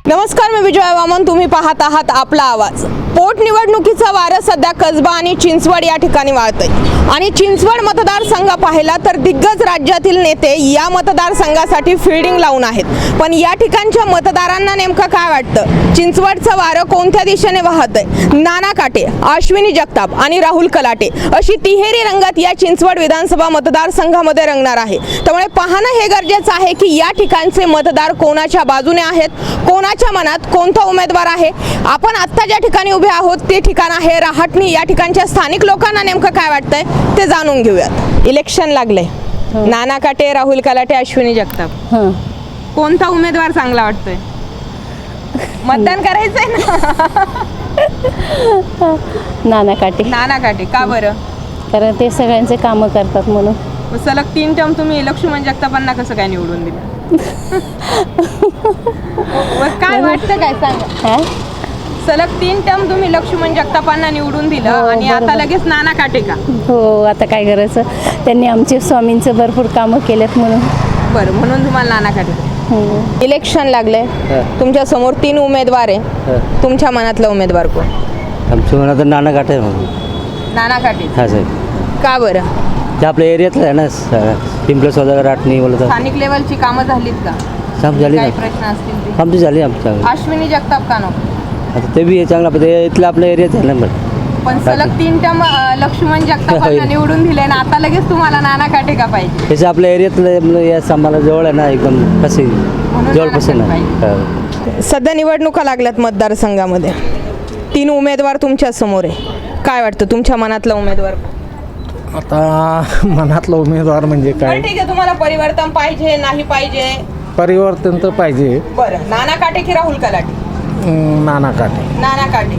नमस्कार, मी विजय वामन. तुम्ही पाहत आहात आपला आवाज. पोटनिवडणुकीचा वारं सध्या कसबा आणि चिंचवड या ठिकाणी वाळतंय आणि चिंचवड मतदारसंघ पाहिला तर दिग्गज राज्यातील नेते या मतदारसंघासाठी फिल्डिंग लावून आहेत. पण या ठिकाणच्या मतदारांना नेमकं काय वाटतं? चिंचवडचं वारं कोणत्या दिशेने वाहतंय? नाना काटे, अश्विनी जगताप आणि राहुल कलाटे अशी तिहेरी रंगत या चिंचवड विधानसभा मतदारसंघामध्ये रंगणार आहे. त्यामुळे पाहणं हे गरजेचं आहे की या ठिकाणचे मतदार कोणाच्या बाजूने आहेत, कोणाच्या मनात कोणता उमेदवार आहे. आपण आत्ता ज्या ठिकाणी उभे आहोत ते ठिकाण आहे रहाटणी. या ठिकाणच्या स्थानिक लोकांना नेमकं काय वाटतंय ते जाणून घेऊयात. इलेक्शन लागले. नाना काटे, राहुल कलाटे, अश्विनी जगताप, कोणता उमेदवार चांगला वाटतोय? मतदान करायचंय ना? नाना काटे. नाना काटे का बरं? कारण ते सगळ्यांचे कामं करतात म्हणून. सलग 3 टर्म तुम्ही लक्ष्मण जगतापांना कसं काय निवडून दिलं? काय वाटतं, काय सांगा? सलग 3 टर्म तुम्ही लक्ष्मण जगतापांना निवडून दिलं आणि आता लगेच नाना काटे का? हो, आता काय करायचं, त्यांनी आमचे स्वामींचं भरपूर कामं केलेत म्हणून. बरं, म्हणून तुम्हाला नाना काटे. इलेक्शन लागले, तुमच्या समोर 3 उमेदवार आहे. तुमच्या मनातला उमेदवार कोण? आमच्या मनात नाना काटे आहे म्हणून. नाना काटे. हा साहेब. का बरं? ते आपल्या एरियातलं आहे ना, पिंपळ सौदागर राटणी बोलत. स्थानिक लेवलची कामं झालीत का? काम झाली काही ना, प्रश्न असतील ते? आमची झाली आमच्या. अश्विनी जगताप का नको? आता ते बी आहे चांगला, पण ते इथलं आपल्या एरियात आहे ना. बरं, पण सलग 3 टर्म लक्ष्मण जगतापांना निवडून दिले ना, आता लगेच तुम्हाला नाना काटे का पाहिजे? त्याचं आपल्या एरियातलं या आम्हाला जवळ आहे ना, एकदम कसे जवळपास आहे ना. सध्या निवडणुका लागल्यात मतदारसंघामध्ये. 3 उमेदवार तुमच्या समोर आहे. काय वाटतं तुमच्या मनातला उमेदवार? आता मनातला उमेदवार म्हणजे काय? ठीक आहे, तुम्हाला परिवर्तन पाहिजे नाही पाहिजे? परिवर्तन तर पाहिजे. बरं, नाना काटे की राहुल कलाटे? नाना काटे. नाना काटे.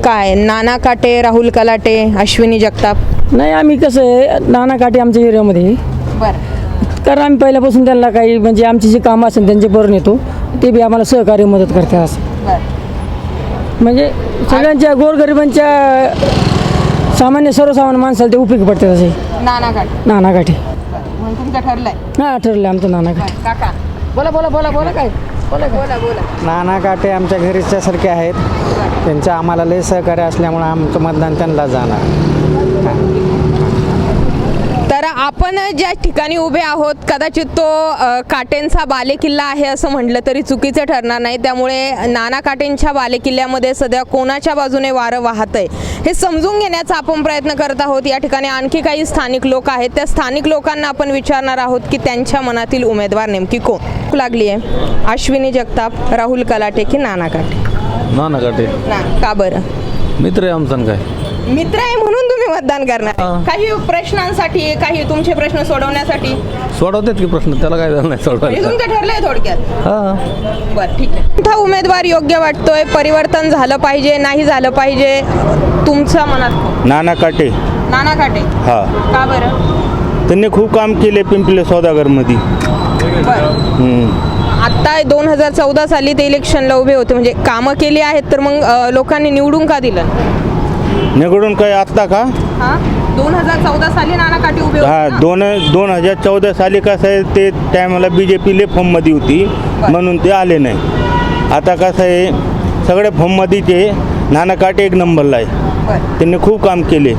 काय नाना काटे, राहुल कलाटे, अश्विनी जगताप? नाही, आम्ही कसं आहे, नाना काटे आमच्या एरियामध्ये. बरं. कारण आम्ही पहिल्यापासून त्यांना काही म्हणजे आमची जी कामं असेल त्यांचे बरोबर येतो, ते बी आम्हाला सहकार्य मदत करतात. असं बरं. म्हणजे सगळ्यांच्या गोरगरिबांच्या सामान्य सर्वसामान्य माणसाला ते उपयोगी पडतात असे नाना काटे. नाना काटे. म्हणून तुमचं ठरलंय? हां, ठरलं आमचं नाना काटे. काका बोला बोला बोला बोला काय बोला बोला. नाना काटे आमच्या घरीच्यासारखे आहेत. त्यांचं आम्हाला लय सहकार्य असल्यामुळे आमचं मतदान त्यांना जाणार. तर आपण ज्या ठिकाणी उभे आहोत कदाचित तो काटेंचा बालेकिल्ला आहे असं म्हटलं तरी चुकीचं ठरणार नाही. त्यामुळे नाना काटेंच्या बालेकिल्ल्यामध्ये सध्या कोणाच्या बाजूने वारं वाहतंय हे समजून घेण्याचा आपण प्रयत्न करत आहोत. या ठिकाणी आणखी काही स्थानिक लोक आहेत. त्या स्थानिक लोकांना आपण विचारणार आहोत की त्यांच्या मनातील उमेदवार नेमकी कोण लागली आहे? अश्विनी जगताप, राहुल कलाटे की नाना काटे? नाना काटे. का बरं? मित्र आहे आमचा. काय मित्र आहे म्हणून तुम्ही मतदान करणार? काही प्रश्नांसाठी, काही तुमचे प्रश्न सोडवण्यासाठी? सोडवतात की प्रश्न, त्याला काय झालं नाही सोडवायला. तुमचं ठरलंय थोडक्यात? हां. बरं, ठीक आहे. कोणता उमेदवार योग्य वाटतोय? परिवर्तन झालं पाहिजे नाही झालं पाहिजे तुमच्या मनात? नाना काटे. नाना काटे. हा. का बरं? त्यांनी खूप काम केले पिंपले सौदागरमध्ये. आत्ता 2014 साली ते इलेक्शनला उभे होते, म्हणजे कामं केली आहेत, तर मग लोकांनी निवडून का दिलं? निवडून काय आत्ता का? 2014 साली नाना काटे उभे हा, होते. 2014 साली कसं आहे, ते टायमाला BJP ले फॉर्ममध्ये होती म्हणून ते आले नाही. आता कसं आहे, सगळ्या फॉर्ममध्येचे नाना काटे 1 नंबरला आहे. त्यांनी खूप काम केले,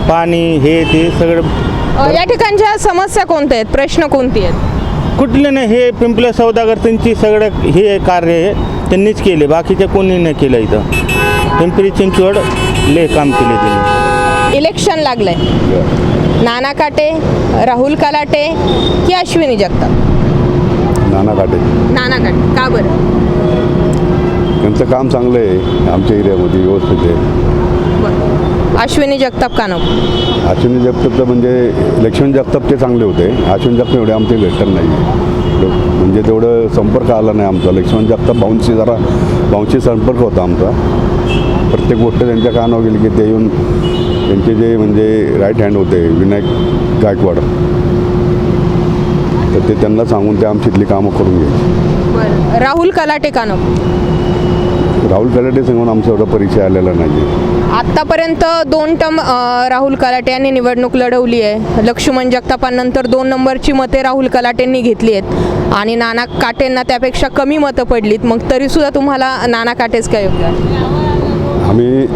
पाणी हे ते सगळं. या ठिकाणच्या समस्या कोणत्या आहेत, प्रश्न कोणते आहेत? कुठले नाही, हे पिंपले सौदागर त्यांची सगळं हे कार्य त्यांनीच केले, बाकीच्या कोणी नाही केलं. इथं पिंपरी चिंचवड ले काम केले त्यांनी. इलेक्शन लागलंय. नाना काटे, राहुल कलाटे की अश्विनी जगताप? नाना काटे. नाना काटे. का बरं? त्यांचं काम चांगलं आहे, आमच्या एरियामध्ये व्यवस्थित आहे. अश्विनी जगताप का नको? अश्विनी जगताप म्हणजे लक्ष्मण जगताप ते चांगले होते. अश्विनी जगताप एवढे आमचे भेटत नाही, म्हणजे तेवढं संपर्क आला नाही आमचा. लक्ष्मण जगताप भाऊंशी संपर्क होता आमचा. प्रत्येक गोष्ट त्यांच्या कानावर गेली की ते येऊन त्यांचे जे म्हणजे राईट हँड होते विनायक गायकवाड, तर ते त्यांना सांगून ते आमची इथली कामं करून घ्यायची. राहुल कलाटे का नको? राहुल कलाटे सांगून आमचा एवढा परिचय आलेला नाही. आतापर्यंत 2 टर्म राहुल कलाटे यांनी निवडणूक लढवली आहे. लक्ष्मण जगतापांनंतर 2 नंबरची मते राहुल कलाटेंनी घेतली आहेत आणि नाना काटेंना त्यापेक्षा कमी मतं पडलीत. मग तरीसुद्धा तुम्हाला नाना काटेच काय योग्य आहे? आम्ही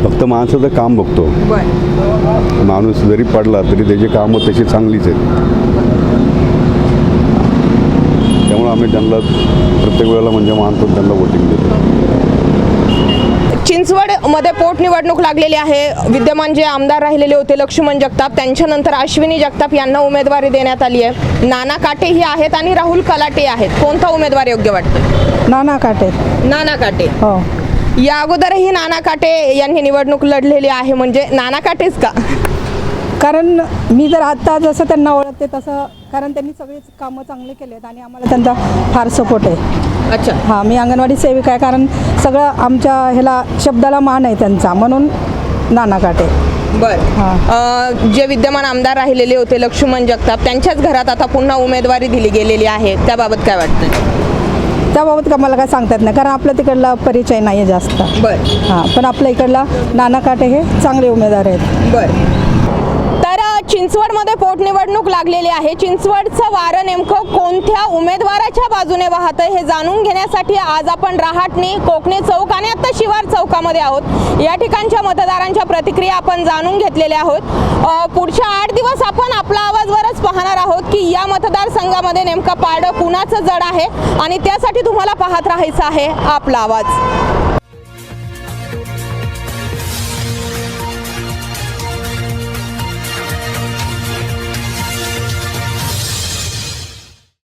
फक्त माणसाचं काम बघतो. माणूस जरी पडला तरी त्याची कामं तशी चांगलीच आहेत. त्यामुळे आम्ही त्यांना प्रत्येक वेळेला म्हणजे मानतो, त्यांना वोटिंग देतो. चिंचवडमध्ये पोटनिवडणूक लागलेली आहे. विद्यमान जे आमदार राहिलेले होते लक्ष्मण जगताप, त्यांच्यानंतर अश्विनी जगताप यांना उमेदवारी देण्यात आली आहे. नाना काटेही आहेत आणि राहुल कलाटे आहेत. कोणता उमेदवार योग्य वाटतो? नाना काटे. नाना काटे. हो. या अगोदरही नाना काटे यांनी निवडणूक लढलेली आहे, म्हणजे नाना काटेच का? कारण मी जर आत्ता जसं त्यांना ओळखते तसं, कारण त्यांनी सगळेच कामं चांगले केलेत आणि आम्हाला त्यांचा फार सपोर्ट आहे. अच्छा. हां, मी अंगणवाडी सेविका आहे, कारण सगळं आमच्या ह्याला शब्दाला मान आहे त्यांचा, म्हणून नाना काटे. बरं. जे विद्यमान आमदार राहिलेले होते लक्ष्मण जगताप, त्यांच्याच घरात आता पुन्हा उमेदवारी दिली गेलेली आहे, त्याबाबत काय वाटतं? त्याबाबत का मला काय सांगता येत नाही, कारण आपल्या तिकडला परिचय नाही आहे जास्त. बरं. हां, पण आपल्या इकडला नाना काटे हे चांगले उमेदवार आहेत. बरं. तर चिंचवडमध्ये पोटनिवडणूक लागलेली आहे. चिंचवडचं वारं नेमकं कोणत्या उमेदवाराच्या बाजूने वाहतंय हे जाणून घेण्यासाठी आज आपण रहाटणी, कोकणे चौक आणि आता शिवार चौकामध्ये आहोत. या ठिकाणच्या मतदारांच्या प्रतिक्रिया आपण जाणून घेतलेल्या आहोत. पुढच्या 8 दिवस आपण आपला आवाजवरच पाहणार आहोत की या मतदारसंघामध्ये नेमकं पारडं कुणाचं जड आहे आणि त्यासाठी तुम्हाला पाहत राहायचं आहे आपला आवाज.